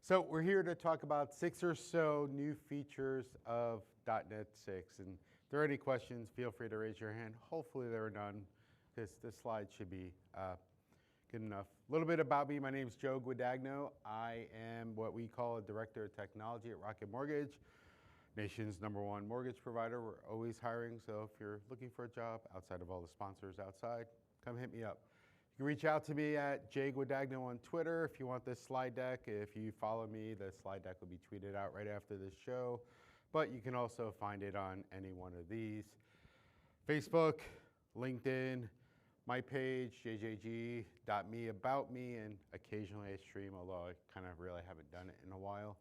So we're here to talk about 6 or so new features of .NET 6. And if there are any questions, feel free to raise your hand. Hopefully there are none, because this slide should be good enough. A little bit about me. My name is Joe Guadagno. I am what we call a Director of Technology at Rocket Mortgage, nation's #1 mortgage provider. We're always hiring, so if you're looking for a job outside of all the sponsors outside, come hit me up. You can reach out to me at jguadagno on Twitter if you want this slide deck. If you follow me, the slide deck will be tweeted out right after this show. But you can also find it on any one of these. Facebook, LinkedIn, my page, jjg.me, about me, and occasionally I stream, although I kind of really haven't done it in a while.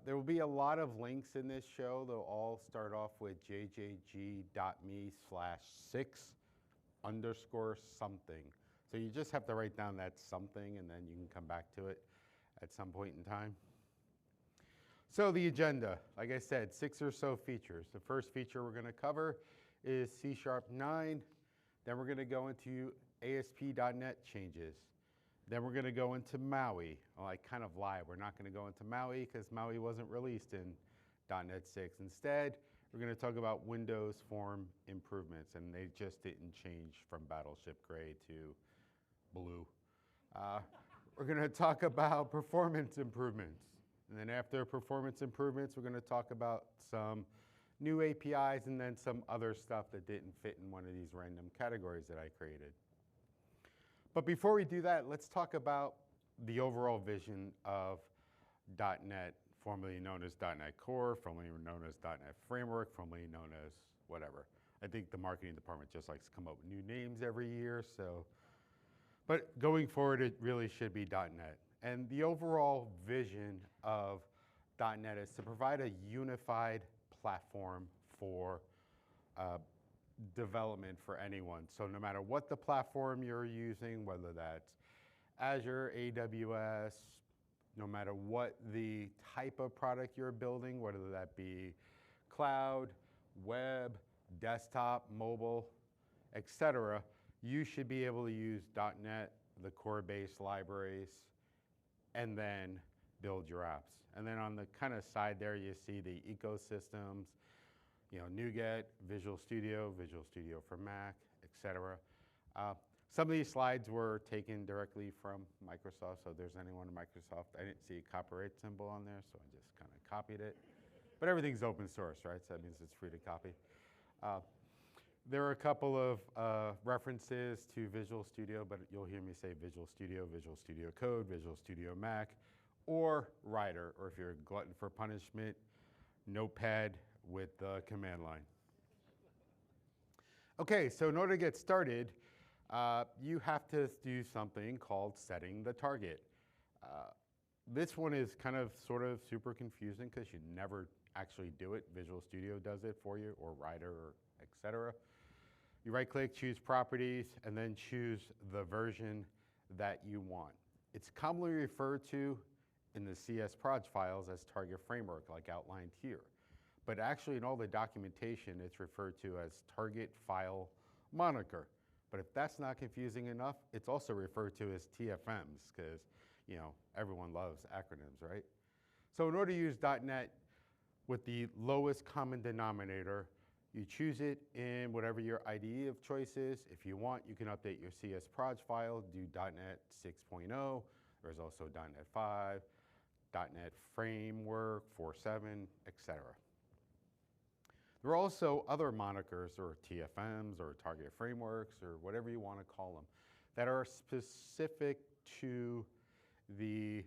There will be a lot of links in this show. They'll all start off with jjg.me/6_something. So you just have to write down that something, and then you can come back to it at some point in time. So the agenda, like I said, 6 or so features. The first feature we're going to cover is C#9. Then we're going to go into ASP.NET changes. Then we're going to go into Maui. Well, I kind of lied. We're not going to go into Maui because Maui wasn't released in .NET 6. Instead, we're going to talk about Windows form improvements, and they just didn't change from Battleship Gray to blue. We're going to talk about performance improvements. And then after performance improvements, we're going to talk about some new APIs and then some other stuff that didn't fit in one of these random categories that I created. But before we do that, let's talk about the overall vision of .NET, formerly known as .NET Core, formerly known as .NET Framework, formerly known as whatever. I think the marketing department just likes to come up with new names every year. But going forward, it really should be .NET. And the overall vision of .NET is to provide a unified platform for development for anyone. So no matter what the platform you're using, whether that's Azure, AWS, no matter what the type of product you're building, whether that be cloud, web, desktop, mobile, etc., you should be able to use .NET, the core-based libraries, and then build your apps. And then on the kind of side there, you see the ecosystems, NuGet, Visual Studio for Mac, etc. Some of these slides were taken directly from Microsoft, so if there's anyone in Microsoft, I didn't see a copyright symbol on there, so I just kind of copied it. But everything's open source, right? So that means it's free to copy. There are a couple of references to Visual Studio, but you'll hear me say Visual Studio Code, Visual Studio Mac, or Writer, or if you're a glutton for punishment, Notepad with the command line. Okay, so in order to get started, you have to do something called setting the target. This one is kind of sort of super confusing because you never actually do it. Visual Studio does it for you, or Writer, or etc. You right-click, choose Properties, and then choose the version that you want. It's commonly referred to in the CS proj files as target framework, like outlined here. But actually in all the documentation, it's referred to as target file moniker. But if that's not confusing enough, it's also referred to as TFMs, because everyone loves acronyms, right? So in order to use .NET with the lowest common denominator, you choose it in whatever your IDE of choice is. If you want, you can update your CS proj file, do .NET 6.0. There's also .NET 5, .NET Framework 4.7, etc. There are also other monikers, or TFMs, or target frameworks, or whatever you want to call them, that are specific to the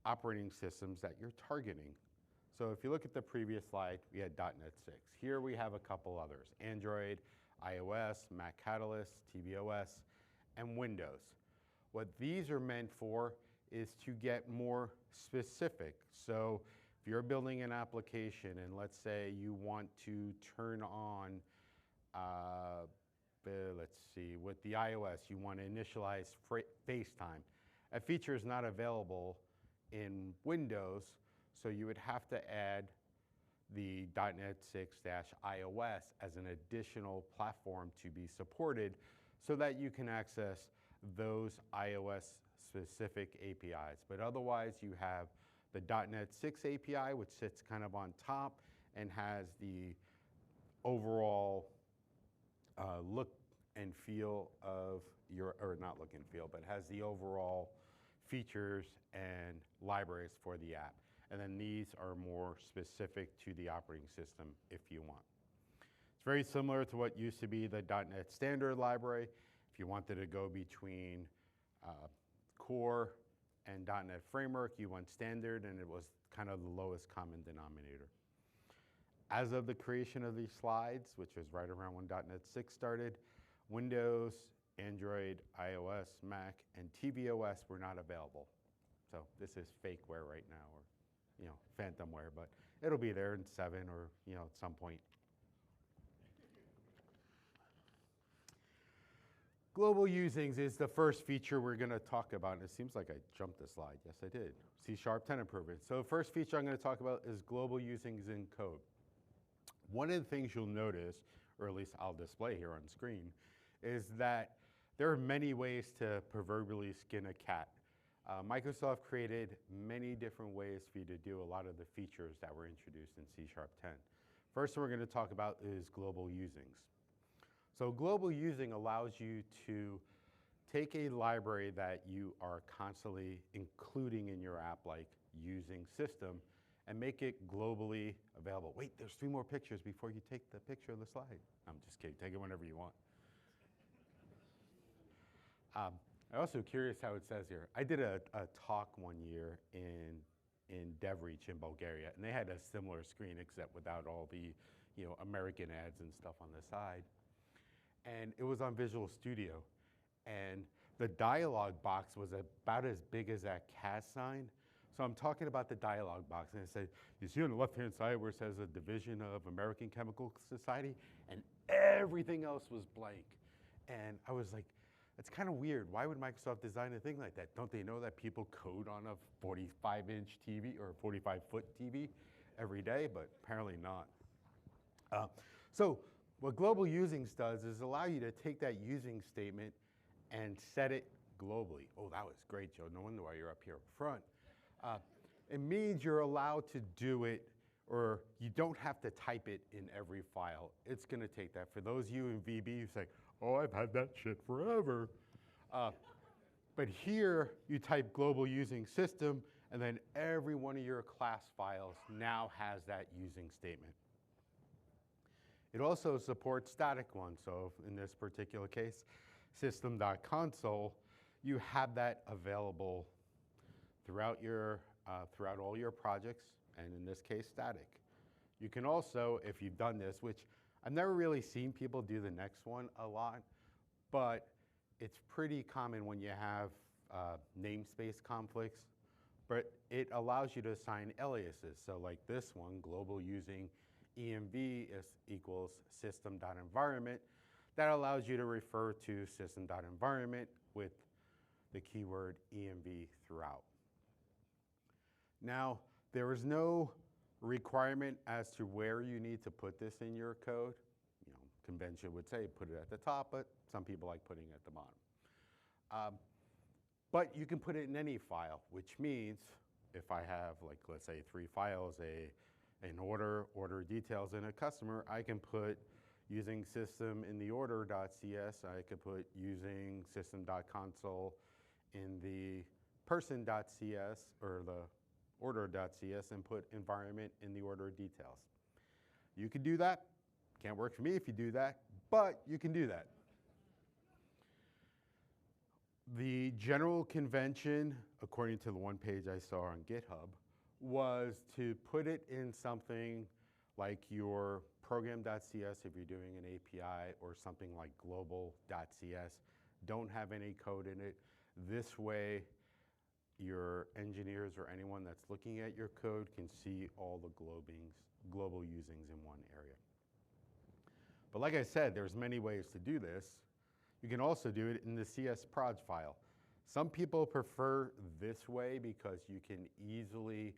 operating systems that you're targeting. So if you look at the previous slide, we had .NET 6. Here we have a couple others: Android, iOS, Mac Catalyst, tvOS, and Windows. What these are meant for is to get more specific. So if you're building an application and let's say you want to turn on, let's see, with the iOS, you want to initialize FaceTime. A feature is not available in Windows, so you would have to add the .NET 6-iOS as an additional platform to be supported so that you can access those iOS specific APIs. But otherwise, you have the .NET 6 API, which sits kind of on top and has the overall look and feel of your, or not look and feel, but has the overall features and libraries for the app. And then these are more specific to the operating system if you want. It's very similar to what used to be the .NET Standard library. If you wanted to go between Core and .NET Framework, you went Standard, and it was kind of the lowest common denominator. As of the creation of these slides, which was right around when .NET 6 started, Windows, Android, iOS, Mac, and tvOS were not available. So this is fakeware right now, or phantomware, but it'll be there in 7 or at some point. Global usings is the first feature we're going to talk about. And it seems like I jumped the slide. Yes, I did. C# 10 improvement. So the first feature I'm going to talk about is global usings in code. One of the things you'll notice, or at least I'll display here on screen, is that there are many ways to proverbially skin a cat. Microsoft created many different ways for you to do a lot of the features that were introduced in C# 10. First one we're going to talk about is global usings. So global using allows you to take a library that you are constantly including in your app, like using system, and make it globally available. Wait, there's 3 more pictures before you take the picture of the slide. I'm just kidding, take it whenever you want. I'm also curious how it says here. I did a talk one year in DevReach in Bulgaria, and they had a similar screen except without all the American ads and stuff on the side. And it was on Visual Studio. And the dialog box was about as big as that cat sign. So I'm talking about the dialog box, and it said, you see on the left-hand side where it says a division of American Chemical Society, and everything else was blank. And I was like, it's kind of weird. Why would Microsoft design a thing like that? Don't they know that people code on a 45-inch TV or 45-foot TV every day? But apparently not. So what global usings does is allow you to take that using statement and set it globally. Oh, that was great, Joe. No wonder why you're up here up front. It means you're allowed to do it, or you don't have to type it in every file. It's going to take that. For those of you in VB who say, oh, I've had that shit forever. But here, you type global using system, and then every one of your class files now has that using statement. It also supports static ones. So in this particular case, system.console, you have that available throughout all your projects, and in this case, static. You can also, if you've done this, which I've never really seen people do the next one a lot, but it's pretty common when you have namespace conflicts, but it allows you to assign aliases. So like this one, global using env equals system.environment. That allows you to refer to system.environment with the keyword env throughout. Now, there is no requirement as to where you need to put this in your code. Convention would say put it at the top, but some people like putting it at the bottom. But you can put it in any file, which means if I have, like, let's say 3 files, an order details, and a customer, I can put using system in the order.cs, I could put using system.console in the person.cs or the order.cs and put environment in the order details. You can do that. Can't work for me if you do that, but you can do that. The general convention, according to the one page I saw on GitHub, was to put it in something like your program.cs if you're doing an API, or something like global.cs. Don't have any code in it. This way, your engineers or anyone that's looking at your code can see all the global usings in one area. But like I said, there's many ways to do this. You can also do it in the csproj file. Some people prefer this way because you can easily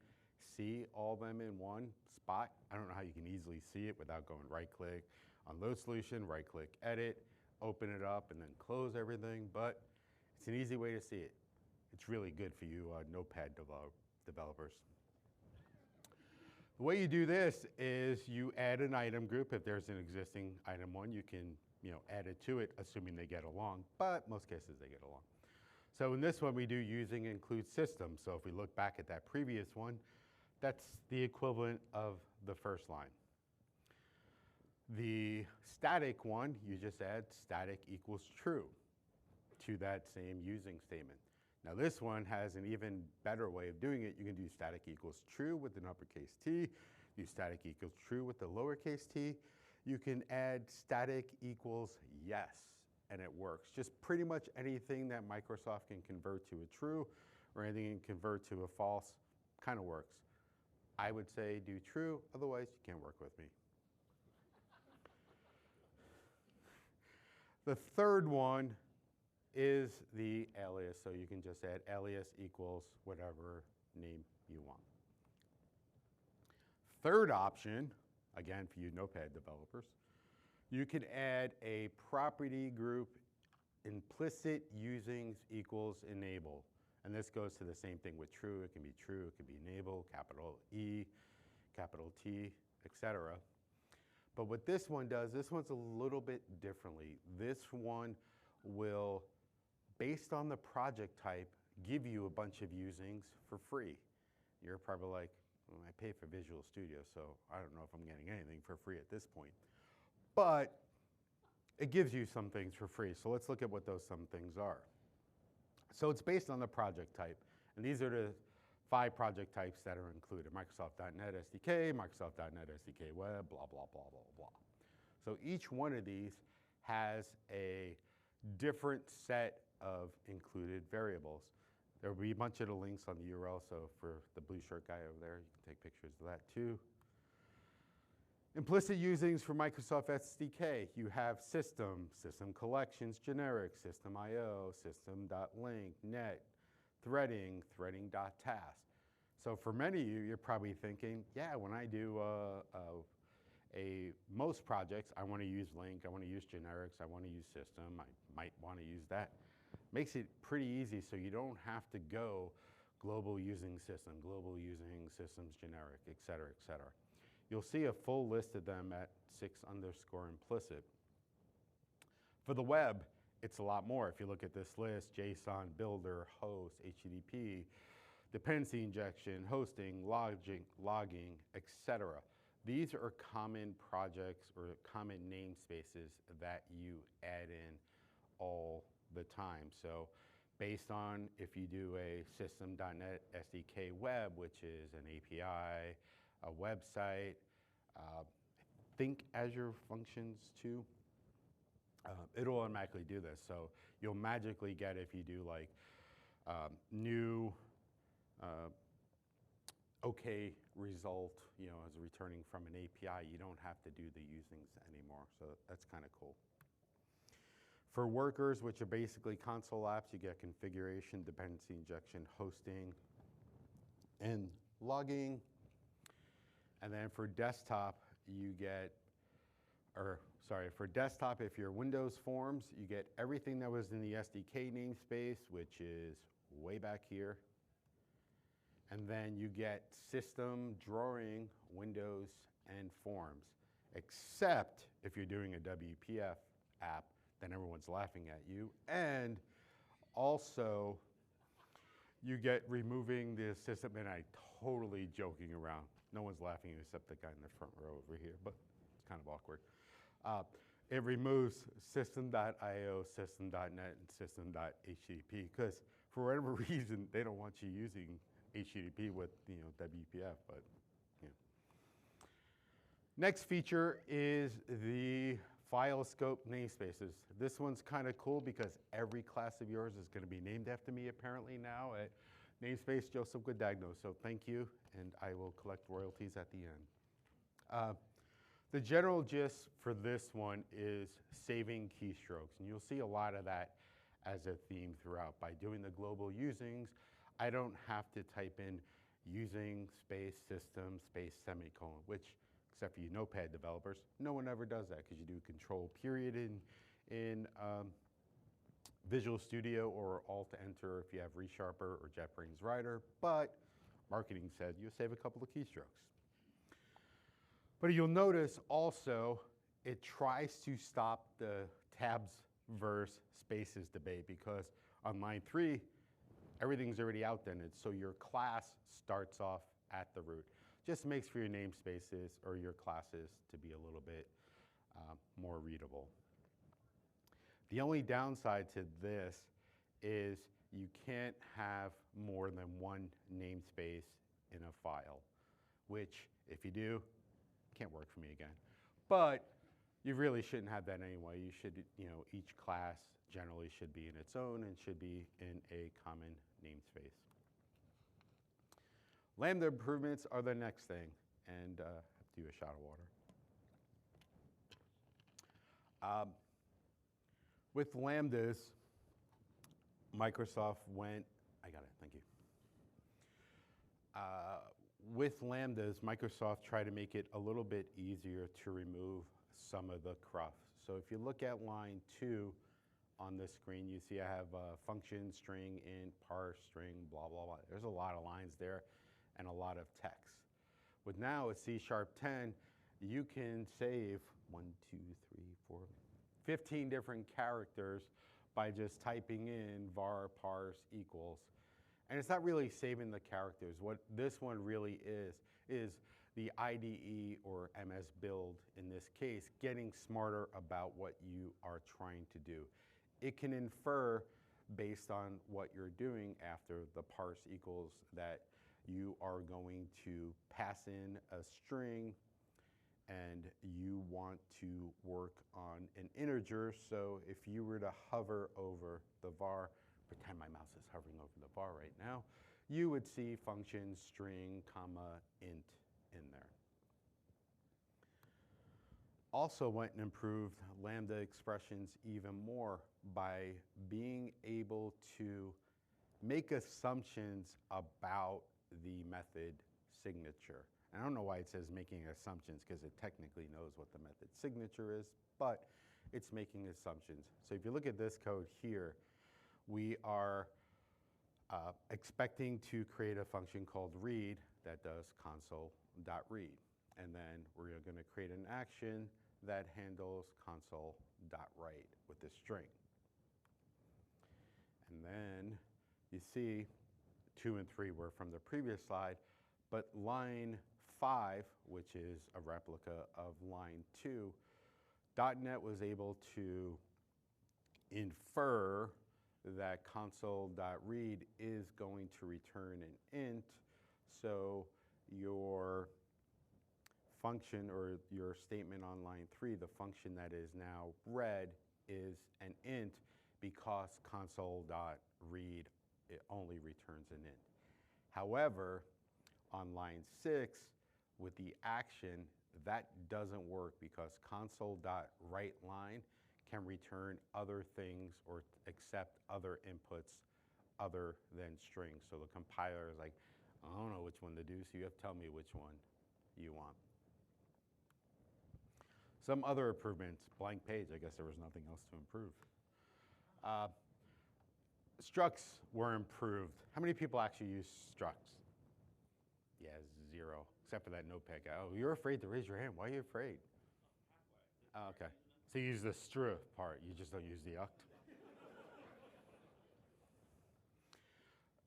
see all of them in one spot. I don't know how you can easily see it without going right-click on load solution, right-click edit, open it up, and then close everything, but it's an easy way to see it. It's really good for you Notepad developers. The way you do this is you add an item group. If there's an existing item one, you can add it to it, assuming they get along, but most cases they get along. So in this one, we do using include system. So if we look back at that previous one, that's the equivalent of the first line. The static one, you just add static equals true to that same using statement. Now this one has an even better way of doing it. You can do static equals true with an uppercase T, do static equals true with the lowercase t. You can add static equals yes, and it works. Just pretty much anything that Microsoft can convert to a true or anything you can convert to a false kind of works. I would say do true, otherwise you can't work with me. The third one is the alias, so you can just add alias equals whatever name you want. Third option, again for you Notepad developers, you can add a property group implicit usings equals enable. And this goes to the same thing with true. It can be true, it can be enable, capital E, capital T, etc. But what this one does, this one's a little bit differently. This one will, based on the project type, give you a bunch of usings for free. You're probably like, well, I pay for Visual Studio, so I don't know if I'm getting anything for free at this point. But it gives you some things for free. So let's look at what those some things are. So it's based on the project type. And these are the 5 project types that are included. Microsoft.NET SDK, Microsoft.NET SDK Web, blah, blah, blah, blah, blah. So each one of these has a different set of included variables. There will be a bunch of the links on the URL, so for the blue shirt guy over there, you can take pictures of that too. Implicit usings for Microsoft SDK. You have system, system collections, generic, system IO, system.link, net, threading, threading.task. So for many of you, you're probably thinking, yeah, when I do most projects, I want to use link, I want to use generics, I want to use system, I might want to use that. Makes it pretty easy so you don't have to go global using system, global using systems generic, et cetera, et cetera. You'll see a full list of them at 6_implicit. For the web, it's a lot more. If you look at this list, JSON, builder, host, HTTP, dependency injection, hosting, logging, etc. These are common projects or common namespaces that you add in all the time. So based on if you do a system.NET SDK web, which is an API, a website, think Azure Functions too. It'll automatically do this. So you'll magically get, if you do like new OK result, as returning from an API, you don't have to do the usings anymore. So that's kind of cool. For workers, which are basically console apps, you get configuration, dependency injection, hosting, and logging. And then for desktop, you get, for desktop, if you're Windows Forms, you get everything that was in the SDK namespace, which is way back here. And then you get system, drawing, Windows, and Forms, except if you're doing a WPF app, then everyone's laughing at you. And also, you get removing the system, and I'm totally joking around. No one's laughing except the guy in the front row over here, but it's kind of awkward. It removes system.io, system.net, and system.http, because for whatever reason, they don't want you using HTTP with WPF, but Next feature is the file scope namespaces. This one's kind of cool because every class of yours is going to be named after me apparently now at namespace Joseph Guadagno. So thank you, and I will collect royalties at the end. The general gist for this one is saving keystrokes, and you'll see a lot of that as a theme throughout. By doing the global usings, I don't have to type in using space system space semicolon, which, except for you Notepad developers, no one ever does that because you do control period in Visual Studio or Alt-Enter if you have ReSharper or JetBrains Writer, but marketing said you save a couple of keystrokes. But you'll notice also it tries to stop the tabs versus spaces debate because on line 3, everything's already outdented. So your class starts off at the root. Just makes for your namespaces or your classes to be a little bit more readable. The only downside to this is you can't have more than one namespace in a file, which if you do, can't work for me again. But you really shouldn't have that anyway. You should, each class generally should be in its own and should be in a common namespace. Lambda improvements are the next thing, and do a shot of water. With lambdas, Microsoft went, I got it, thank you. With lambdas, Microsoft tried to make it a little bit easier to remove some of the cruft. So if you look at line 2 on this screen, you see I have function, string, int, parse, string, blah, blah, blah. There's a lot of lines there and a lot of text. With now a C#10, you can save 15 different characters by just typing in var parse equals. And it's not really saving the characters. What this one really is the IDE or MS Build, in this case, getting smarter about what you are trying to do. It can infer, based on what you're doing after the parse equals, that you are going to pass in a string and you want to work on an integer. So if you were to hover over the var, pretend my mouse is hovering over the var right now, you would see function, string, comma, int in there. Also went and improved lambda expressions even more by being able to make assumptions about the method signature. And I don't know why it says making assumptions, because it technically knows what the method signature is, but it's making assumptions. So if you look at this code here, we are expecting to create a function called read that does console.read. And then we're going to create an action that handles console.write with this string. And then you see 2 and 3 were from the previous slide, but line 5, which is a replica of line 2, .NET was able to infer that console.read is going to return an int, so your function or your statement on line 3, the function that is now read, is an int because console.read it only returns an int. However, on line 6, with the action, that doesn't work because console.writeLine can return other things or accept other inputs other than strings. So the compiler is like, I don't know which one to do, so you have to tell me which one you want. Some other improvements, blank page, I guess there was nothing else to improve. Structs were improved. How many people actually use structs? Yeah, 0, except for that notepad guy. Oh, you're afraid to raise your hand. Why are you afraid? Oh, okay. So you use the str part. You just don't use the uct.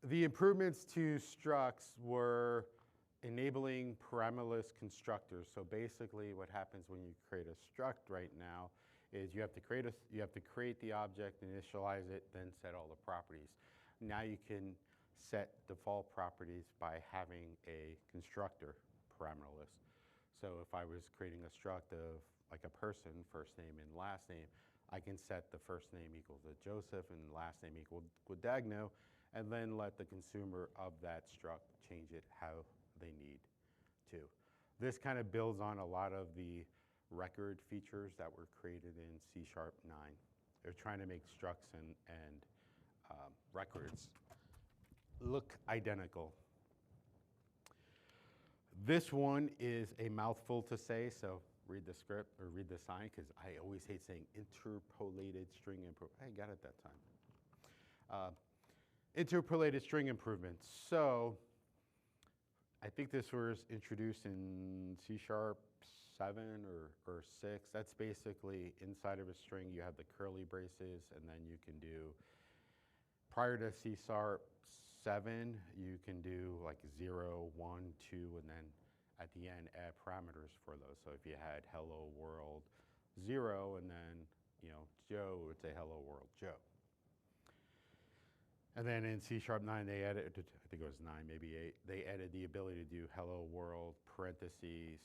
The improvements to structs were enabling parameterless constructors. So basically what happens when you create a struct right now is you have to create the object, initialize it, then set all the properties. Now you can set default properties by having a constructor parameterless. So if I was creating a struct of like a person, first name and last name, I can set the first name equal to Joseph and last name equal Guadagno, and then let the consumer of that struct change it how they need to. This kind of builds on a lot of the record features that were created in C#9. They're trying to make structs and records look identical. This one is a mouthful to say, so read the script or read the sign, because I always hate saying interpolated string improvement. I got it that time. Interpolated string improvements. So I think this was introduced in C# 7 or 6. That's basically inside of a string, you have the curly braces, and then you can do, prior to C sharp 7, you can do like 0, 1, 2, and then at the end add parameters for those. So if you had hello world 0, and then, you know, Joe would say hello world Joe. And then in C sharp 9, they added, I think it was 9, maybe 8, they added the ability to do hello world parentheses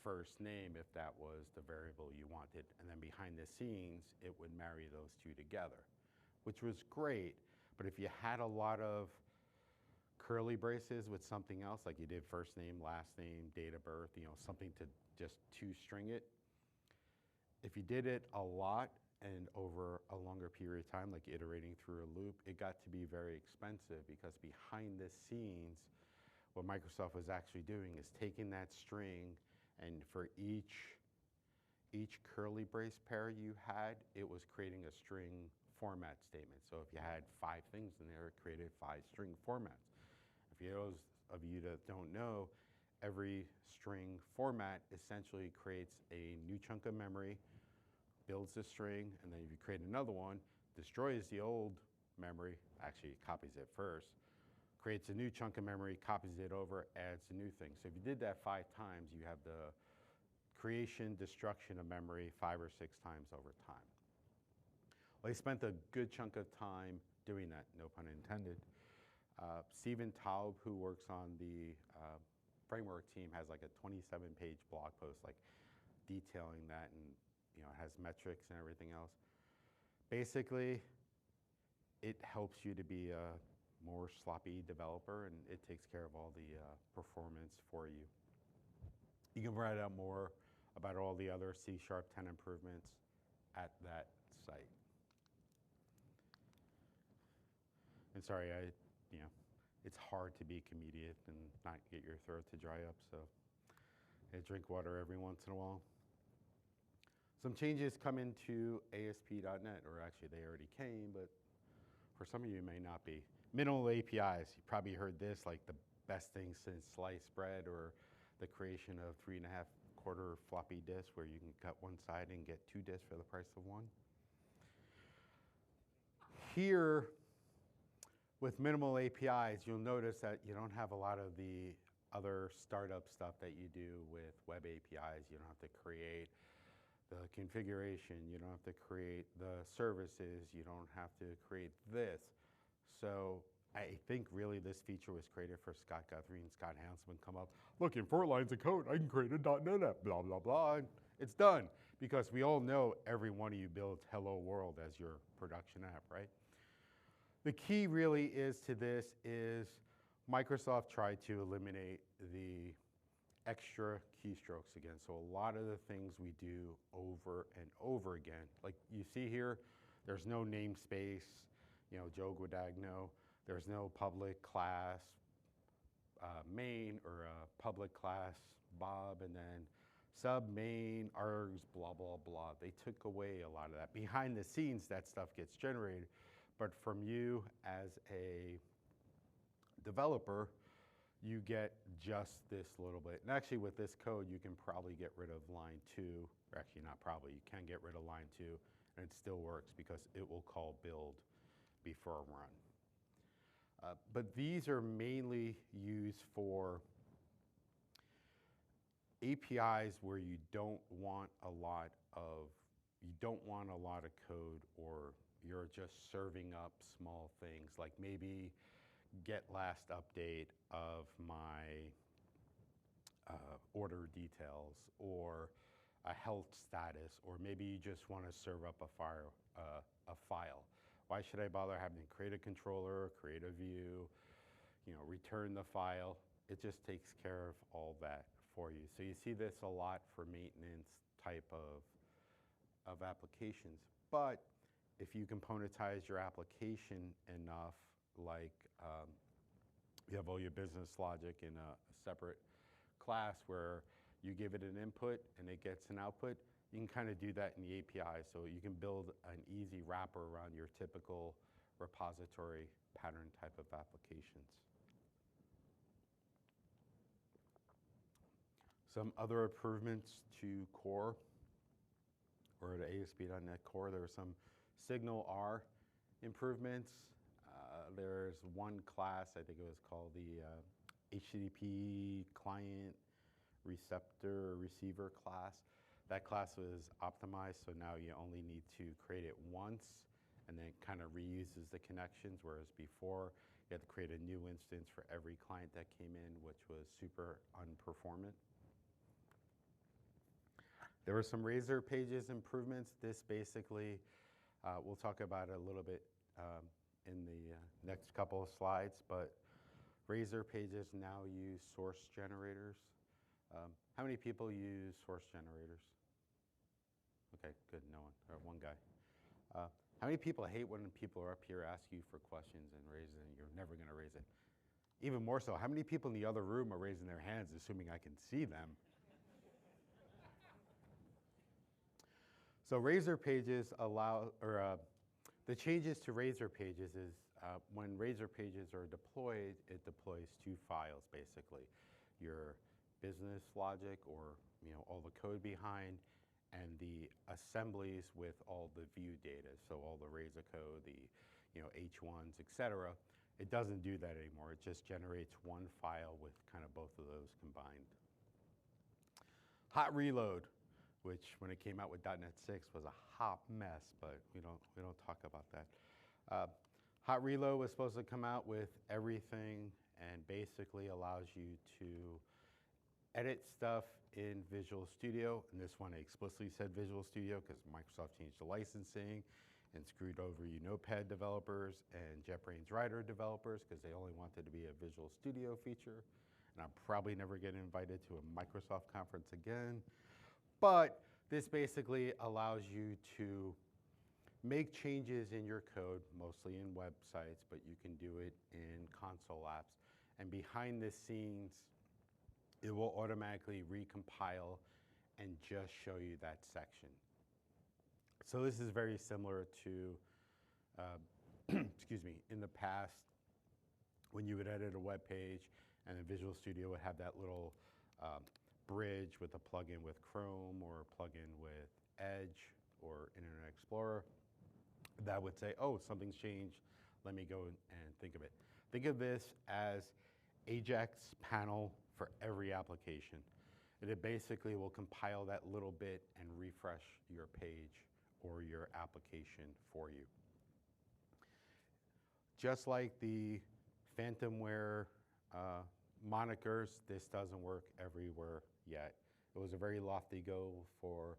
first name if that was the variable you wanted. And then behind the scenes, it would marry those two together, which was great. But if you had a lot of curly braces with something else, like you did first name, last name, date of birth, you know, something to just two-string it, if you did it a lot and over a longer period of time, like iterating through a loop, it got to be very expensive, because behind the scenes, what Microsoft was actually doing is taking that string, and for each curly brace pair you had, it was creating a string format statement. So if you had 5 things in there, it created 5 string formats. If those of you that don't know, every string format essentially creates a new chunk of memory, builds the string, and then if you create another one, destroys the old memory, actually copies it first, creates a new chunk of memory, copies it over, adds a new thing. So if you did that 5 times, you have the creation, destruction of memory 5 or 6 times over time. Well, I spent a good chunk of time doing that, no pun intended. Stephen Taub, who works on the framework team, has like a 27-page blog post, like detailing that, and you know, it has metrics and everything else. Basically, it helps you to be a more sloppy developer, and it takes care of all the performance for you. You can write out more about all the other C# 10 improvements at that site. And sorry, you know, it's hard to be comedian and not get your throat to dry up, so I drink water every once in a while. Some changes come into ASP.NET, or actually they already came, but for some of you may not be. Minimal APIs, you probably heard this, like the best thing since sliced bread, or the creation of 3.5-quarter floppy disk where you can cut one side and get 2 disks for the price of one. Here, with minimal APIs, you'll notice that you don't have a lot of the other startup stuff that you do with web APIs. You don't have to create the configuration, you don't have to create the services, you don't have to create this. So I think really this feature was created for Scott Guthrie and Scott Hanselman come up, look, in 4 lines of code, I can create a .NET app, blah, blah, blah, and it's done. Because we all know every one of you builds Hello World as your production app, right? The key really is to this is Microsoft tried to eliminate the extra keystrokes again. So a lot of the things we do over and over again, like you see here, there's no namespace, you know, Joe Guadagno, there's no public class main, or public class Bob, and then sub main args, blah, blah, blah. They took away a lot of that. Behind the scenes, that stuff gets generated, but from you as a developer, you get just this little bit. And actually with this code, you can probably get rid of line 2, or actually not probably, you can get rid of line 2, and it still works because it will call build before run. But these are mainly used for APIs where you don't want a lot of code, or you're just serving up small things, like maybe get last update of my order details, or a health status, or maybe you just want to serve up a file. Why should I bother having to create a controller, create a view, you know, return the file? It just takes care of all that for you. So you see this a lot for maintenance type of applications. But if you componentize your application enough, like you have all your business logic in a separate class where you give it an input and it gets an output, you can kind of do that in the API. So you can build an easy wrapper around your typical repository pattern type of applications. Some other improvements to core or to ASP.NET Core, there were some Signal R improvements. There's one class, I think it was called the HTTP client receptor or receiver class. That class was optimized, so now you only need to create it once and then it kind of reuses the connections, whereas before you had to create a new instance for every client that came in, which was super unperformant. There were some Razor Pages improvements. This basically, we'll talk about it a little bit in the next couple of slides, but Razor Pages now use source generators. How many people use source generators? Okay, good, no one, or one guy. How many people hate when people are up here ask you for questions and raise it and you're never gonna raise it? Even more so, how many people in the other room are raising their hands assuming I can see them? So Razor Pages allow, or the changes to Razor Pages is when Razor Pages are deployed, it deploys two files basically. Your business logic, or all the code behind, and the assemblies with all the view data. So all the Razor code, the H1s, etc. It doesn't do that anymore. It just generates one file with kind of both of those combined. Hot reload, which when it came out with .NET 6 was a hot mess, but we don't talk about that. Hot reload was supposed to come out with everything and basically allows you to edit stuff in Visual Studio, and this one explicitly said Visual Studio because Microsoft changed the licensing and screwed over you Notepad developers and JetBrains Rider developers because they only wanted to be a Visual Studio feature. And I'm probably never getting invited to a Microsoft conference again. But this basically allows you to make changes in your code, mostly in websites, but you can do it in console apps. And behind the scenes, it will automatically recompile and just show you that section. So this is very similar to, excuse me, in the past, when you would edit a web page and then Visual Studio would have that little bridge with a plugin with Chrome or a plugin with Edge or Internet Explorer, that would say, oh, something's changed, let me go and think of it. Think of this as Ajax panel for every application. And it basically will compile that little bit and refresh your page or your application for you. Just like the Phantomware monikers, this doesn't work everywhere yet. It was a very lofty goal for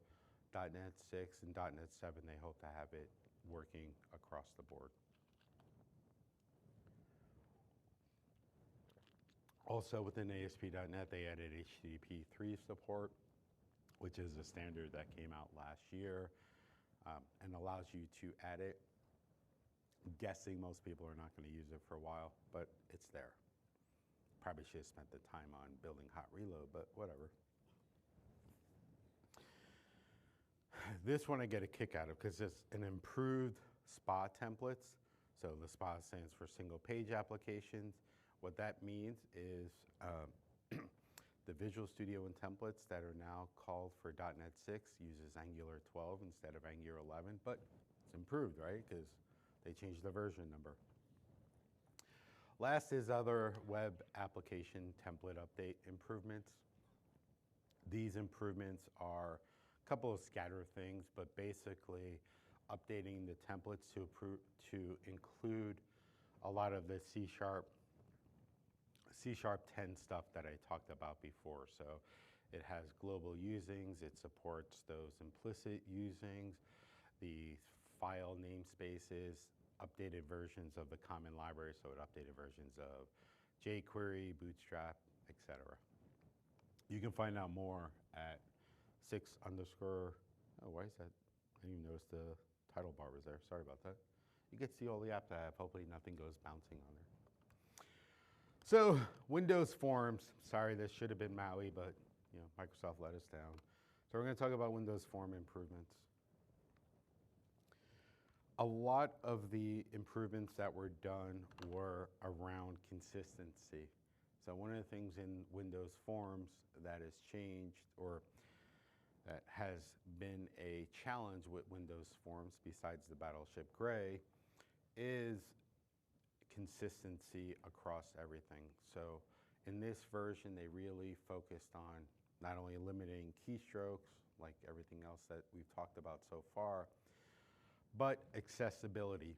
.NET 6 and .NET 7. They hope to have it working across the board. Also within ASP.NET, they added HTTP 3 support, which is a standard that came out last year and allows you to add it. I'm guessing most people are not going to use it for a while, but it's there. Probably should have spent the time on building hot reload, but whatever. This one I get a kick out of because it's an improved SPA templates. So the SPA stands for single page applications. What that means is the Visual Studio and templates that are now called for .NET 6 uses Angular 12 instead of Angular 11, but it's improved, right? Because they changed the version number. Last is other web application template update improvements. These improvements are a couple of scattered things, but basically updating the templates to include a lot of the C# 10 stuff that I talked about before. So it has global usings, it supports those implicit usings, the file namespaces, updated versions of the common library, so it updated versions of jQuery, Bootstrap, etc. You can find out more at 6_, oh, why is that? I didn't even notice the title bar was there, sorry about that. You get to see all the apps I have, hopefully nothing goes bouncing on there. So Windows Forms, sorry this should have been Maui, but Microsoft let us down. So we're going to talk about Windows Form improvements. A lot of the improvements that were done were around consistency. So one of the things in Windows Forms that has changed, or that has been a challenge with Windows Forms besides the Battleship Gray, is consistency across everything. So in this version, they really focused on not only limiting keystrokes, like everything else that we've talked about so far, but accessibility.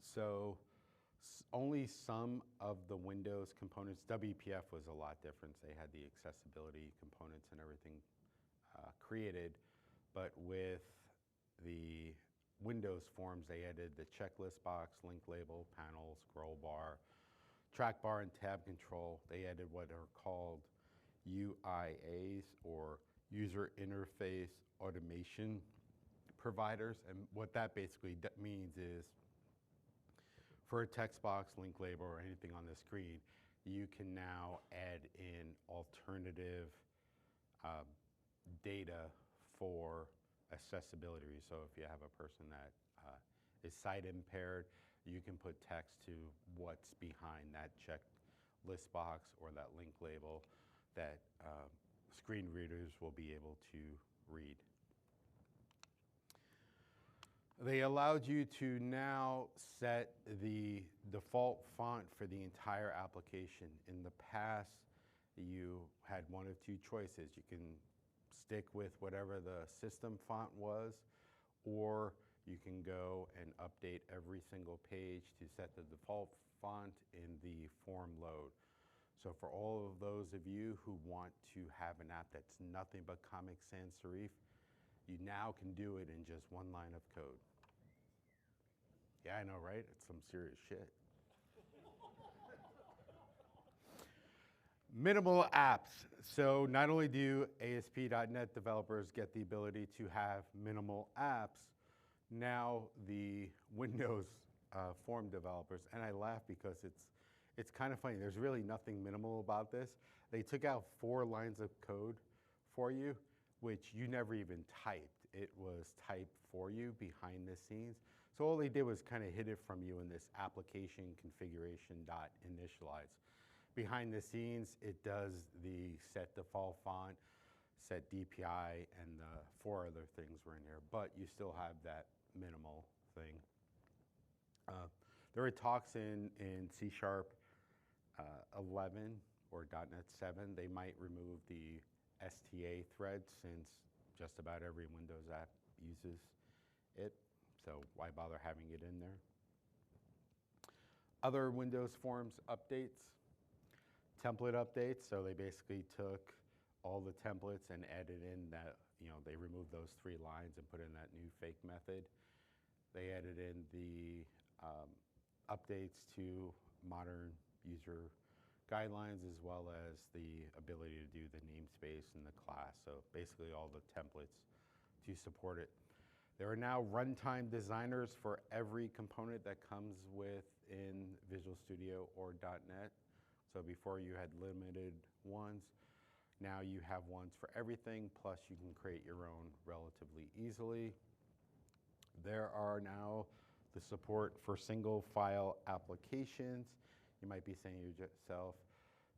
So only some of the Windows components, WPF was a lot different. They had the accessibility components and everything created, but with the Windows Forms, they added the checklist box, link label, panel, scroll bar, track bar, and tab control. They added what are called UIAs, or user interface automation providers. And what that basically means is, for a text box, link label, or anything on the screen, you can now add in alternative data for accessibility. So if you have a person that is sight impaired, you can put text to what's behind that checklist box or that link label that screen readers will be able to read. They allowed you to now set the default font for the entire application. In the past, you had one of two choices. You can stick with whatever the system font was, or you can go and update every single page to set the default font in the form load. So for all of those of you who want to have an app that's nothing but Comic Sans Serif, you now can do it in just one line of code. Yeah, I know, right? It's some serious shit. Minimal apps. So not only do ASP.NET developers get the ability to have minimal apps, now the Windows Form developers, and I laugh because it's kind of funny. There's really nothing minimal about this. They took out 4 lines of code for you, which you never even typed. It was typed for you behind the scenes. So all they did was kind of hid it from you in this application configuration.initialize. Behind the scenes, it does the set default font, set DPI, and the 4 other things were in there, but you still have that minimal thing. There are talks in C# 11 or .NET 7. They might remove the STA thread, since just about every Windows app uses it. So why bother having it in there? Other Windows Forms updates, template updates. So they basically took all the templates and added in that, they removed those 3 lines and put in that new fake method. They added in the updates to modern user guidelines, as well as the ability to do the namespace and the class. So basically all the templates to support it. There are now runtime designers for every component that comes within Visual Studio or .NET. So before you had limited ones, now you have ones for everything, plus you can create your own relatively easily. There are now the support for single file applications. You might be saying to yourself,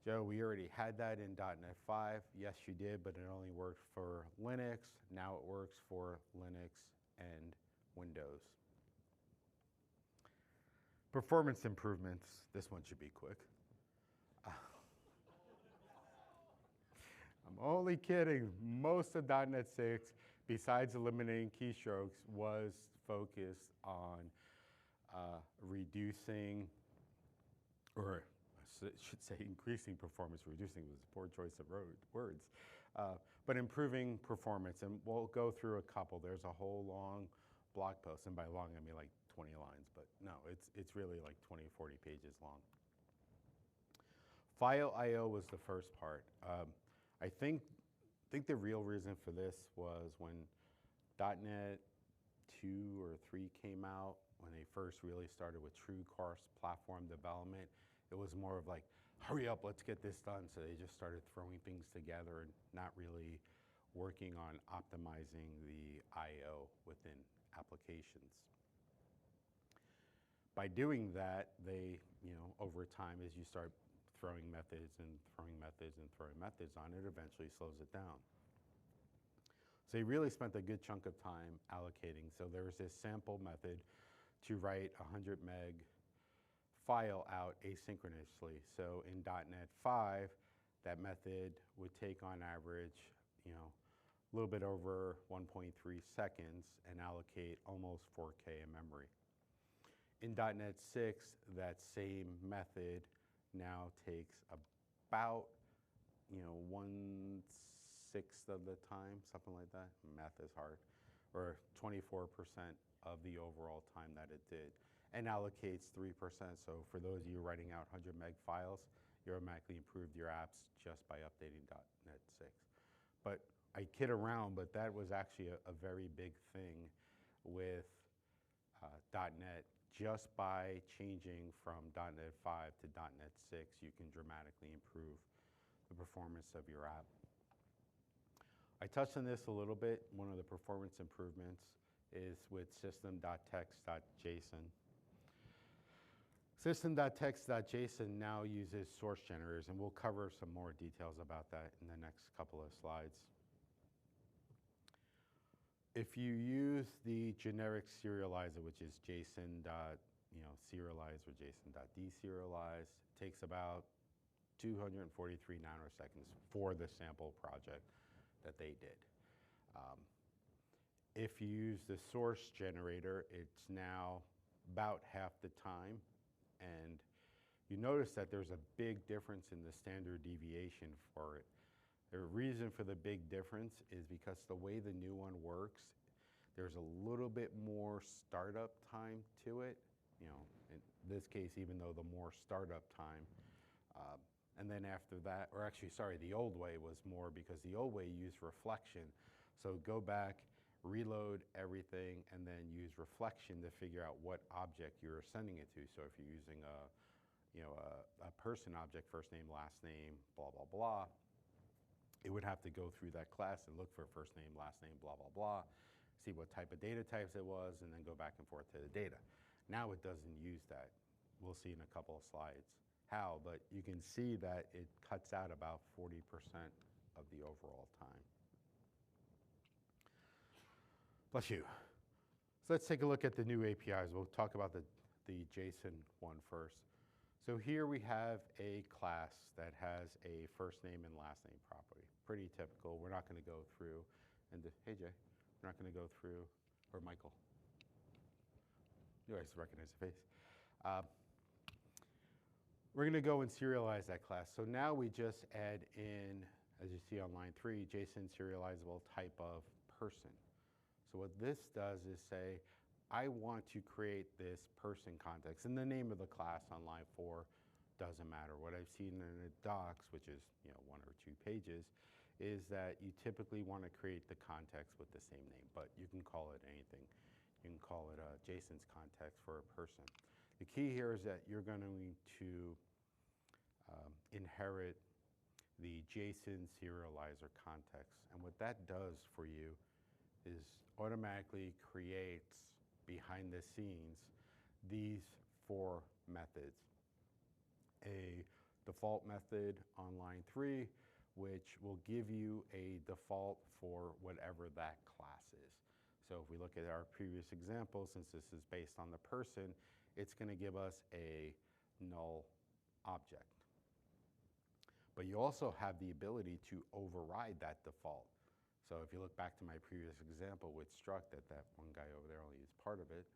Joe, we already had that in .NET 5. Yes, you did, but it only worked for Linux. Now it works for Linux and Windows. Performance improvements. This one should be quick. I'm only kidding. Most of .NET 6, besides eliminating keystrokes, was focused on reducing, or I should say increasing performance. Reducing was a poor choice of words. But improving performance, and we'll go through a couple. There's a whole long blog post, and by long I mean like 20 lines, but no, it's really like 20, 40 pages long. File I/O was the first part. I think the real reason for this was when .NET 2 or 3 came out, when they first really started with true cross-platform development. It was more of like, hurry up, let's get this done. So they just started throwing things together and not really working on optimizing the I/O within applications. By doing that, they, over time, as you start throwing methods and throwing methods and throwing methods on it, eventually slows it down. So he really spent a good chunk of time allocating. So there was this sample method to write a 100 meg file out asynchronously. So in .NET 5, that method would take on average, a little bit over 1.3 seconds and allocate almost 4K in memory. In .NET 6, that same method now takes about, 1/6 of the time, something like that. Math is hard. Or 24% of the overall time that it did, and allocates 3%. So for those of you writing out 100 meg files, you automatically improved your apps just by updating .NET 6. But I kid around, but that was actually a very big thing with .NET. Just by changing from .NET 5 to .NET 6, you can dramatically improve the performance of your app. I touched on this a little bit. One of the performance improvements is with system.text.json. System.text.json now uses source generators, and we'll cover some more details about that in the next couple of slides. If you use the generic serializer, which is JSON.serialize or JSON.deserialize, it takes about 243 nanoseconds for the sample project that they did. If you use the source generator, it's now about half the time. And you notice that there's a big difference in the standard deviation for it. The reason for the big difference is because the way the new one works, there's a little bit more startup time to it. In this case, even though the more startup time. And then after that, or actually, sorry, the old way was more because the old way used reflection. So go back, reload everything, and then use reflection to figure out what object you're sending it to. So if you're using a person object, first name, last name, blah, blah, blah, it would have to go through that class and look for first name, last name, blah, blah, blah, see what type of data types it was, and then go back and forth to the data. Now it doesn't use that. We'll see in a couple of slides how, but you can see that it cuts out about 40% of the overall time. Bless you. So let's take a look at the new APIs. We'll talk about the JSON one first. So here we have a class that has a first name and last name property. Pretty typical. We're not going to go through, hey Jay, we're not going to go through, or Michael. You guys recognize the face. We're going to go and serialize that class. So now we just add in, as you see on line 3, JSON serializable type of person. So what this does is say, I want to create this person context. And the name of the class on line 4 doesn't matter. What I've seen in the docs, which is 1 or 2 pages, is that you typically want to create the context with the same name, but you can call it anything. You can call it Jason's context for a person. The key here is that you're going to inherit the JSON serializer context. And what that does for you is automatically creates behind the scenes these 4 methods. A default method on line 3, which will give you a default for whatever that class is. So if we look at our previous example, since this is based on the person, it's going to give us a null object. But you also have the ability to override that default. So if you look back to my previous example with struct, that one guy over there only is part of it,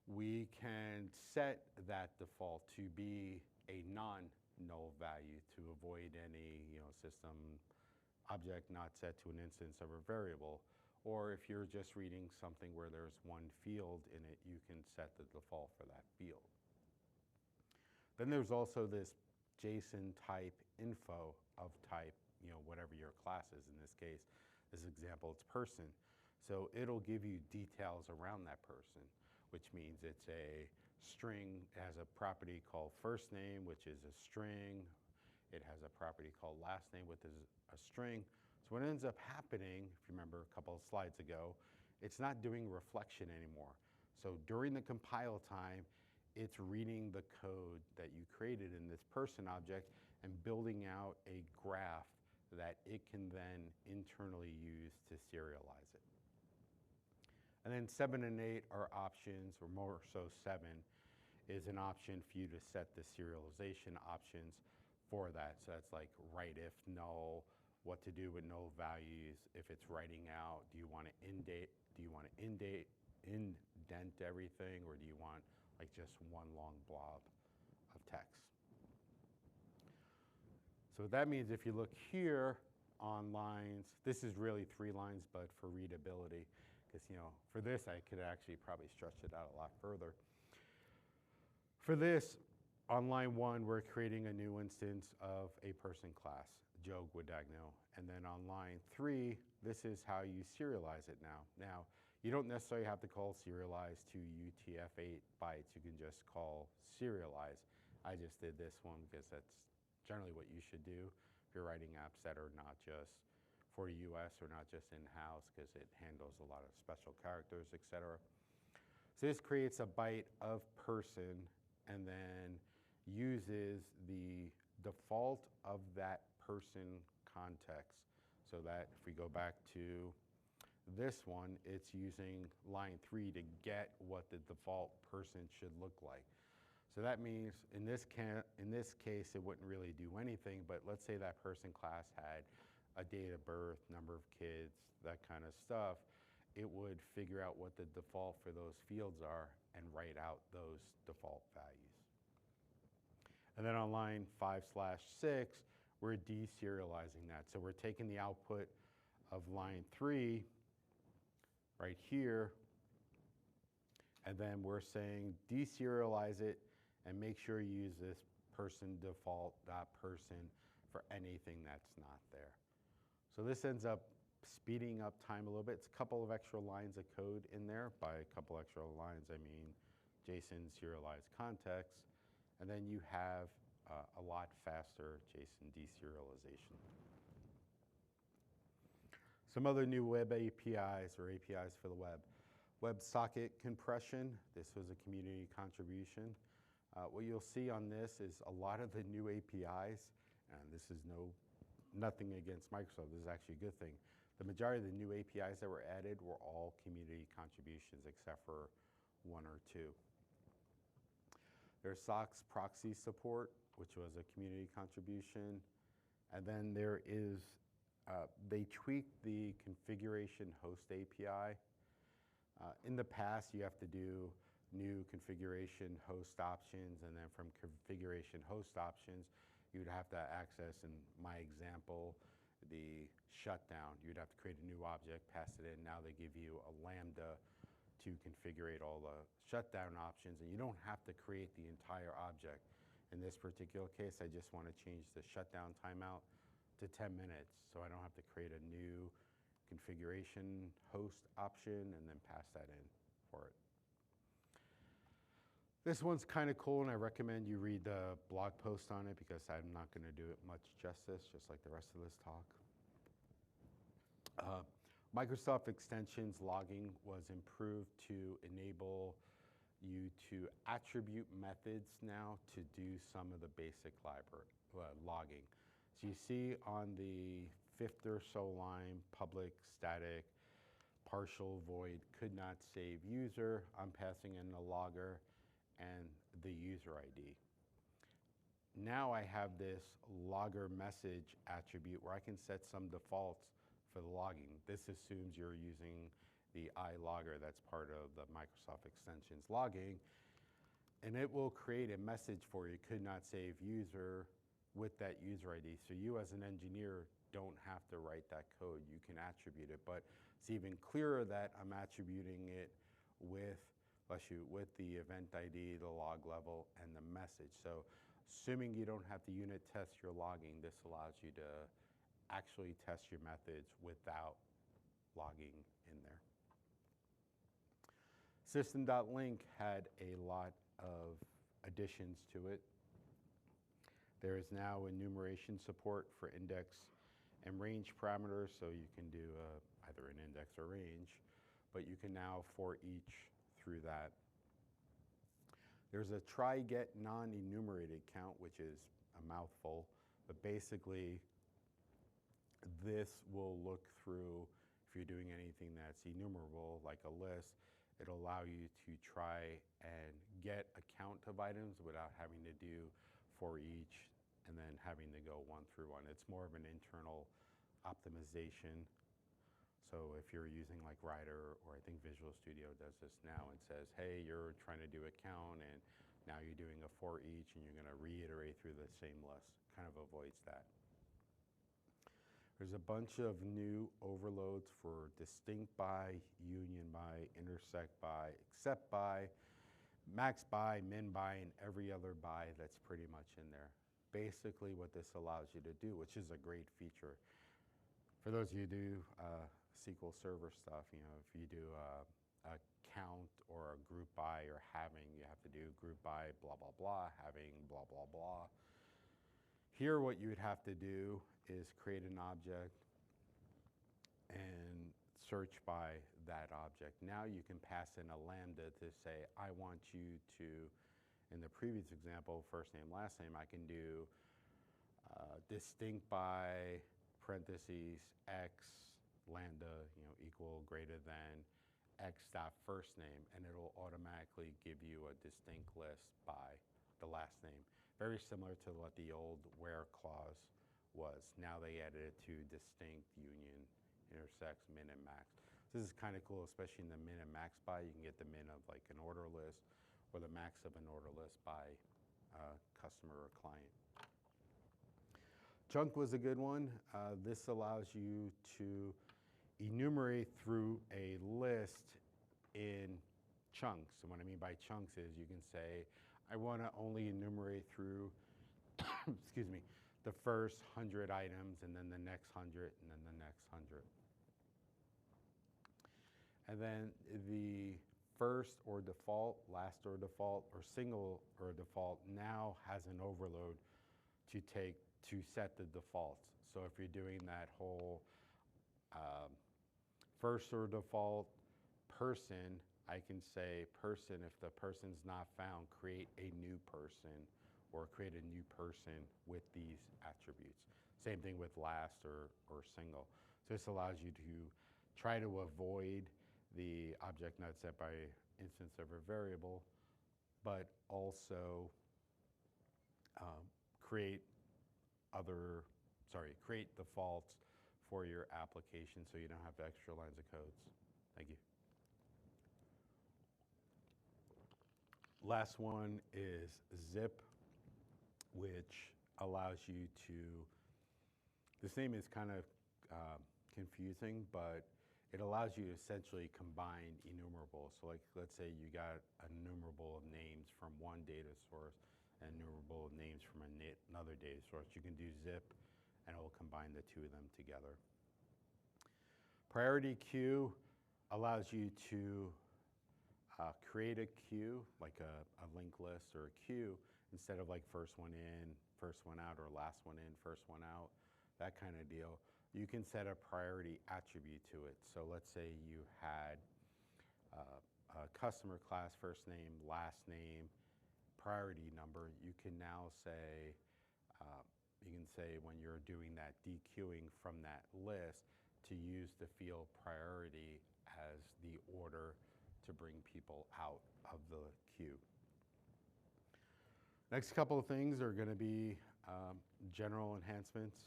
we can set that default to be a non-null value to avoid any system object not set to an instance of a variable. Or if you're just reading something where there's one field in it, you can set the default for that field. Then there's also this JSON type info of type, whatever your class is. In this case, this example, it's person. So it'll give you details around that person, which means it's a string. It has a property called first name, which is a string. It has a property called last name, which is a string. So what ends up happening, if you remember a couple of slides ago, it's not doing reflection anymore. So during the compile time, it's reading the code that you created in this person object and building out a graph that it can then internally use to serialize it. And then 7 and 8 are options, or more so 7 is an option for you to set the serialization options for that. So that's like write if null, what to do with null values. If it's writing out, do you want to indent everything, or do you want like just one long blob of text? So what that means, if you look here on lines, this is really 3 lines, but for readability, because for this I could actually probably stretch it out a lot further. For this, on line 1, we're creating a new instance of a person class, Joe Guadagno. And then on line 3, this is how you serialize it now. Now, you don't necessarily have to call serialize to UTF-8 bytes. You can just call serialize. I just did this one because that's generally what you should do if you're writing apps that are not just for US or not just in-house, because it handles a lot of special characters, etc. So this creates a byte of person and then uses the default of that person context, so that if we go back to this one, it's using line 3 to get what the default person should look like. So that means in this case, it wouldn't really do anything, but let's say that person class had a date of birth, number of kids, that kind of stuff. It would figure out what the default for those fields are and write out those default values. And then on line 5/6, we're deserializing that. So we're taking the output of line 3 right here, and then we're saying deserialize it and make sure you use this person default .person for anything that's not there. So this ends up speeding up time a little bit. It's a couple of extra lines of code in there. By a couple extra lines, I mean JSON serialized context, and then you have a lot faster JSON deserialization. Some other new web APIs, or APIs for the web. WebSocket compression, this was a community contribution. What you'll see on this is a lot of the new APIs, and this is nothing against Microsoft, this is actually a good thing. The majority of the new APIs that were added were all community contributions except for 1 or 2. There's SOX proxy support, which was a community contribution. And then there is, they tweaked the configuration host API. In the past, you have to do new configuration host options, and then from configuration host options, you'd have to access, in my example, the shutdown. You'd have to create a new object, pass it in. Now they give you a Lambda to configure all the shutdown options, and you don't have to create the entire object. In this particular case, I just want to change the shutdown timeout to 10 minutes, so I don't have to create a new configuration host option and then pass that in for it. This one's kind of cool, and I recommend you read the blog post on it because I'm not going to do it much justice, just like the rest of this talk. Microsoft Extensions logging was improved to enable you to attribute methods now to do some of the basic logging. So you see on the 5th or so line, public static partial void could not save user. I'm passing in the logger and the user ID. Now I have this logger message attribute where I can set some defaults for the logging. This assumes you're using the iLogger that's part of the Microsoft Extensions logging, and it will create a message for you, could not save user, with that user ID. So you as an engineer don't have to write that code. You can attribute it, but it's even clearer that I'm attributing it with the event ID, the log level, and the message. So assuming you don't have to unit test your logging, this allows you to actually test your methods without logging in there. System.link had a lot of additions to it. There is now enumeration support for index and range parameters, so you can do either an index or range, but you can now for each through that. There's a try get non-enumerated count, which is a mouthful, but basically this will look through, if you're doing anything that's enumerable, like a list, it'll allow you to try and get a count of items without having to do for each and then having to go one through one. It's more of an internal optimization. So if you're using like Writer, or I think Visual Studio does this now and says, hey, you're trying to do a count and now you're doing a for each and you're going to reiterate through the same list, kind of avoids that. There's a bunch of new overloads for distinct by, union by, intersect by, except by, max by, min by, and every other by that's pretty much in there. Basically what this allows you to do, which is a great feature. For those of you who do SQL Server stuff, you know, if you do a count or a group by or having, you have to do group by blah, blah, blah, having blah, blah, blah. Here what you would have to do is create an object and search by that object. Now you can pass in a lambda to say, I want you to, in the previous example, first name, last name, I can do distinct by parentheses x lambda, you know, equal greater than x dot first name, and it'll automatically give you a distinct list by the last name. Very similar to what the old where clause was. Now they added it to distinct, union, intersects, min, and max. This is kind of cool, especially in the min and max by. You can get the min of like an order list or the max of an order list by customer or client. Chunk was a good one. This allows you to enumerate through a list in chunks. And what I mean by chunks is you can say, I want to only enumerate through, excuse me, the first 100 items, and then the next 100, and then the next 100. And then the first or default, last or default, or single or default now has an overload to set the defaults. So if you're doing that whole first or default person, I can say person, if the person's not found, create a new person, or create a new person with these attributes. Same thing with last or single. So this allows you to try to avoid the object not set by instance of a variable, but also create defaults for your application so you don't have extra lines of codes. Thank you. Last one is zip, which allows you to, this name is kind of confusing, but it allows you to essentially combine enumerables. So like, let's say you got an enumerable of names from one data source and enumerable of names from another data source. You can do zip and it will combine the two of them together. Priority queue allows you to create a queue, like a linked list or a queue, instead of like first one in, first one out, or last one in, first one out, that kind of deal. You can set a priority attribute to it. So let's say you had a customer class, first name, last name, priority number. You can now say, when you're doing that dequeuing from that list, to use the field priority as the order to bring people out of the queue. Next couple of things are going to be general enhancements.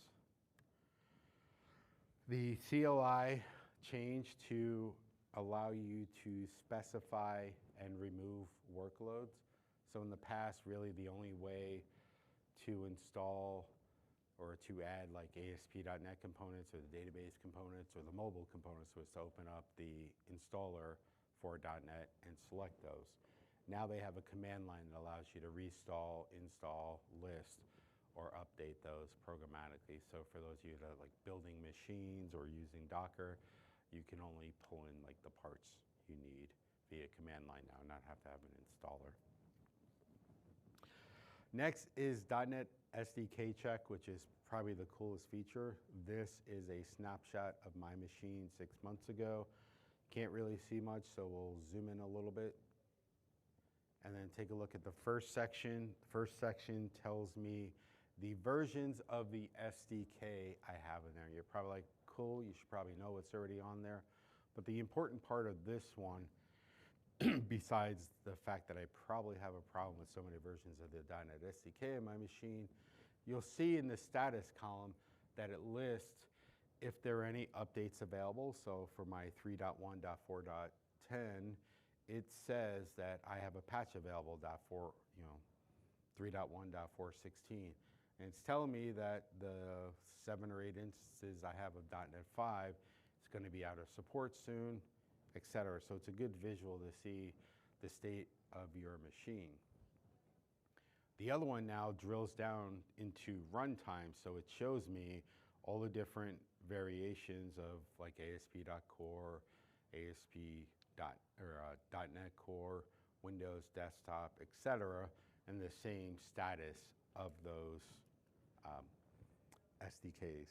The CLI changed to allow you to specify and remove workloads. So in the past, really the only way to install or to add like ASP.NET components or the database components or the mobile components was to open up the installer for .NET and select those. Now they have a command line that allows you to restall, install, list, or update those programmatically. So for those of you that are like building machines or using Docker, you can only pull in like the parts you need via command line now, not have to have an installer. Next is .NET SDK check, which is probably the coolest feature. This is a snapshot of my machine 6 months ago. Can't really see much, so we'll zoom in a little bit. and then take a look at the first section. The first section tells me the versions of the SDK I have in there. You're probably like, cool, you should probably know what's already on there. But the important part of this one, besides the fact that I probably have a problem with so many versions of the .NET SDK in my machine, you'll see in the status column that it lists if there are any updates available. So for my 3.1.4.10, it says that I have a patch available, 3.1.4.16. And it's telling me that the 7 or 8 instances I have of .NET 5 is going to be out of support soon, et cetera. So it's a good visual to see the state of your machine. The other one now drills down into runtime, so it shows me all the different variations of like ASP.core, .NET Core, Windows Desktop, etc., and the same status of those SDKs.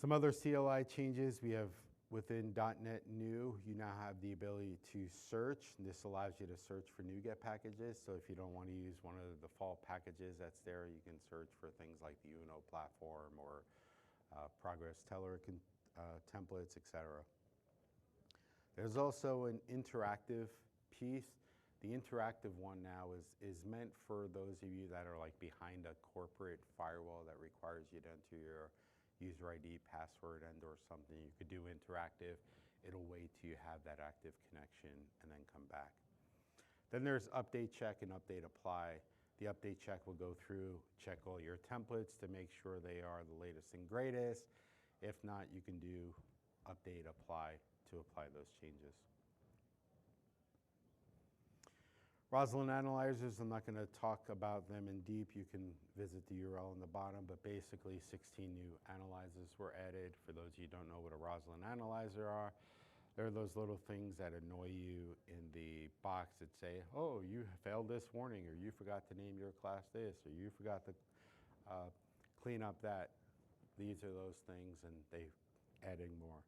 Some other CLI changes we have within .NET New. You now have the ability to search. This allows you to search for NuGet packages. So if you don't want to use one of the default packages that's there, you can search for things like the Uno platform or Progress Teller templates, etc. There's also an interactive piece. The interactive one now is meant for those of you that are like behind a corporate firewall that requires you to enter your user ID, password, and/or something. You could do interactive. It'll wait till you have that active connection and then come back. Then there's update check and update apply. The update check will go through, check all your templates to make sure they are the latest and greatest. If not, you can do update apply to apply those changes. Roslyn analyzers, I'm not going to talk about them in deep. You can visit the URL on the bottom, but basically 16 new analyzers were added. For those of you who don't know what a Roslyn analyzer are, they're those little things that annoy you in the box that say, oh, you failed this warning, or you forgot to name your class this, or you forgot to clean up that. These are those things, and they adding more.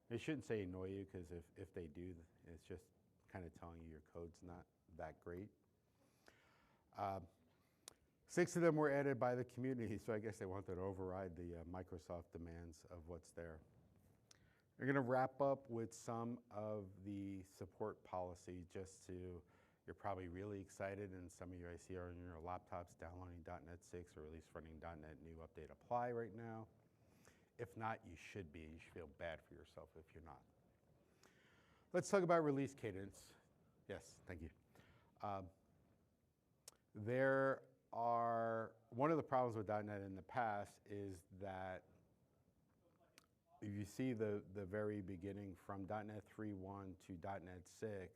They shouldn't say annoy you, because if they do, it's just kind of telling you your code's not that great. 6 of them were added by the community, so I guess they wanted to override the Microsoft demands of what's there. We're going to wrap up with some of the support policy just to, you're probably really excited, and some of you I see are on your laptops downloading .NET 6 or at least running .NET New Update Apply right now. If not, you should be. You should feel bad for yourself if you're not. Let's talk about release cadence. Yes, thank you. One of the problems with .NET in the past is that if you see the very beginning from .NET 3.1 to .NET 6,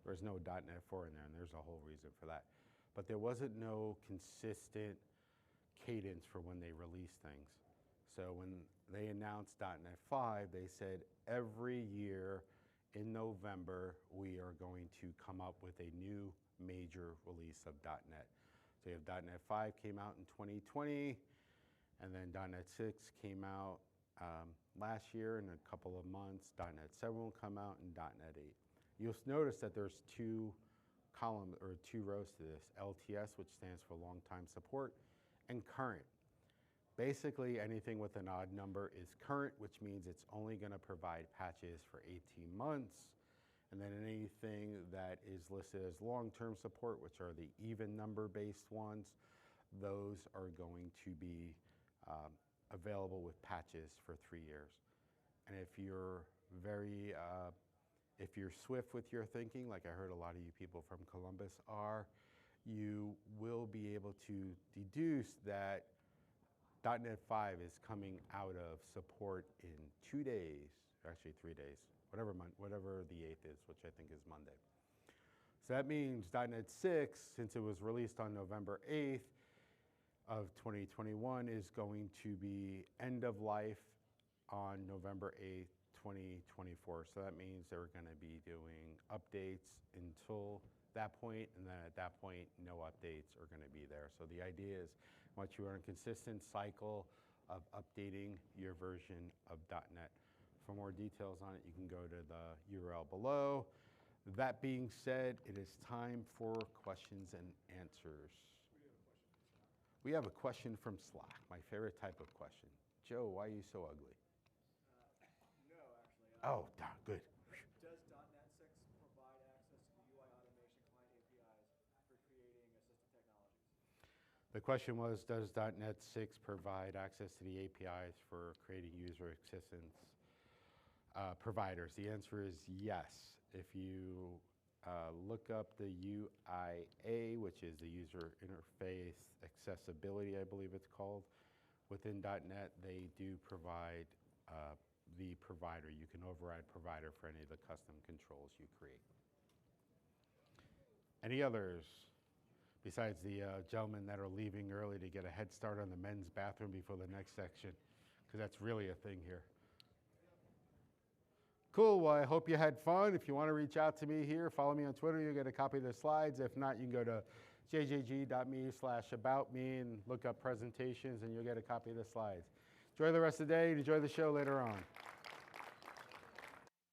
there was no .NET 4 in there, and there's a whole reason for that. But there wasn't no consistent cadence for when they released things. So when they announced .NET 5, they said every year in November, we are going to come up with a new major release of .NET. So you have .NET 5 came out in 2020, and then .NET 6 came out last year in a couple of months. .NET 7 will come out, and .NET 8. You'll notice that there's two columns or two rows to this: LTS, which stands for long time support, and current. Basically, anything with an odd number is current, which means it's only going to provide patches for 18 months. And then anything that is listed as long-term support, which are the even number-based ones, those are going to be available with patches for 3 years. And if you're swift with your thinking, like I heard a lot of you people from Columbus are, you will be able to deduce that .NET 5 is coming out of support in 2 days, actually 3 days, whatever the 8th is, which I think is Monday. So that means .NET 6, since it was released on November 8th of 2021, is going to be end of life on November 8th, 2024. So that means they're going to be doing updates until that point, and then at that point, no updates are going to be there. So the idea is, once you are in a consistent cycle of updating your version of .NET. For more details on it, you can go to the URL below. That being said, it is time for questions and answers. We have a question from Slack, my favorite type of question. Joe, why are you so ugly? No, actually. Oh, good. Does .NET 6 provide access to the UI automation client APIs for creating assistive technologies? The question was, does .NET 6 provide access to the APIs for creating user assistance providers? The answer is yes. If you look up the UIA, which is the user interface accessibility, I believe it's called, within .NET, they do provide the provider. You can override provider for any of the custom controls you create. Any others besides the gentlemen that are leaving early to get a head start on the men's bathroom before the next section? Because that's really a thing here. Cool, well, I hope you had fun. If you want to reach out to me here, follow me on Twitter, you'll get a copy of the slides. If not, you can go to jjg.me/aboutme and look up presentations and you'll get a copy of the slides. Enjoy the rest of the day and enjoy the show later on.